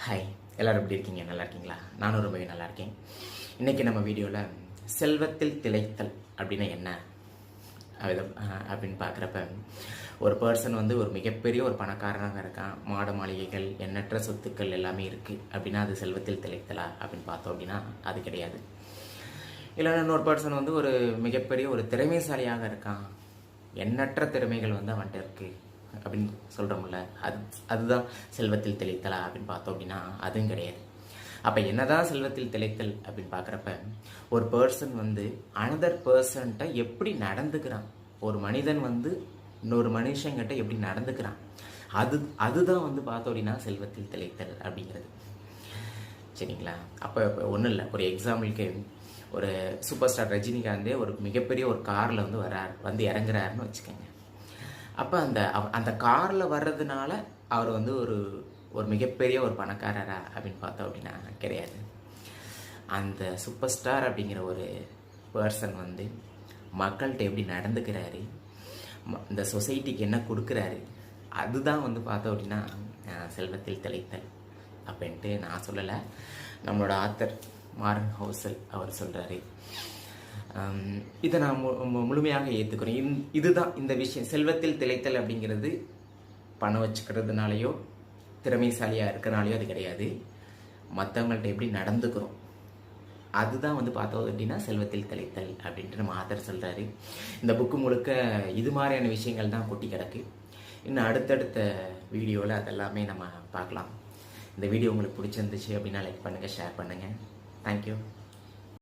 Hi, எல்லோரும் எப்படி இருக்கீங்க? நல்லா இருக்கீங்களா? நானும் ரொம்பவே நல்லா இருக்கேன். இன்றைக்கி நம்ம வீடியோவில் செல்வத்தில் திளைத்தல் அப்படின்னா என்ன அப்படின்னு பார்க்குறப்ப, ஒரு பர்சன் வந்து ஒரு மிகப்பெரிய ஒரு பணக்காரனாக இருக்கான், மாட மாளிகைகள், எண்ணற்ற சொத்துக்கள் எல்லாமே இருக்குது அப்படின்னா அது செல்வத்தில் திளைத்தலா அப்படின்னு பார்த்தோம் அப்படின்னா அது கிடையாது. இல்லைன்னா இன்னொரு பர்சன் வந்து ஒரு மிகப்பெரிய ஒரு திறமைசாலியாக இருக்கான், எண்ணற்ற திறமைகள் வந்து அவன்கிட்ட இருக்குது அப்படின்னு சொல்கிறோம்ல, அதுதான் செல்வத்தில் திளைத்தலா அப்படின்னு பார்த்தோம் அப்படின்னா அதுவும் கிடையாது. அப்போ என்னதான் செல்வத்தில் திளைத்தல் அப்படின்னு பார்க்குறப்ப, ஒரு பர்சன் வந்து அனதர் பர்சன்கிட்ட எப்படி நடந்துக்கிறான், ஒரு மனிதன் வந்து இன்னொரு மனுஷங்கிட்ட எப்படி நடந்துக்கிறான், அதுதான் வந்து பார்த்தோம் அப்படின்னா செல்வத்தில் திளைத்தல் அப்படிங்கிறது. சரிங்களா? அப்போ ஒன்றும் இல்லை, ஒரு எக்ஸாம்பிளுக்கு ஒரு சூப்பர் ஸ்டார் ரஜினிகாந்தே ஒரு மிகப்பெரிய ஒரு காரில் வந்து வந்து இறங்குறாருன்னு வச்சுக்கோங்க. அப்போ அந்த காரில் வர்றதுனால அவர் வந்து ஒரு மிகப்பெரிய ஒரு பணக்காரரா அப்படின்னு பார்த்தோம் அப்படின்னா கிடையாது. அந்த சூப்பர் ஸ்டார் அப்படிங்கிற ஒரு பர்சன் வந்து மக்கள்கிட்ட எப்படி நடந்துக்கிறாரு, இந்த சொசைட்டிக்கு என்ன கொடுக்குறாரு, அதுதான் வந்து பார்த்தோம் அப்படின்னா செல்வத்தில் திளைத்தல் அப்படின்ட்டு நான் சொல்லலை, நம்மளோட ஆத்தர் மார்கன் ஹவுசல் அவர் சொல்கிறாரு. இதை நான் முழுமையாக ஏற்றுக்கிறேன். இதுதான் இந்த விஷயம். செல்வத்தில் திளைத்தல் அப்படிங்கிறது பணம் வச்சுக்கிறதுனாலையோ திறமைசாலியாக இருக்கிறனாலையோ அது கிடையாது. மற்றவங்கள்ட்ட எப்படி நடந்துக்கிறோம் அதுதான் வந்து பார்த்தோம் அப்படின்னா செல்வத்தில் திளைத்தல் அப்படின்ட்டு நம்ம ஆத்தர் சொல்கிறாரு. இந்த புக்கு முழுக்க இது மாதிரியான விஷயங்கள் தான் கொட்டி கிடக்கு. இன்னும் அடுத்தடுத்த வீடியோவில் அதெல்லாமே நம்ம பார்க்கலாம். இந்த வீடியோ உங்களுக்கு பிடிச்சிருந்துச்சு அப்படின்னா லைக் பண்ணுங்கள், ஷேர் பண்ணுங்கள். தேங்க்யூ.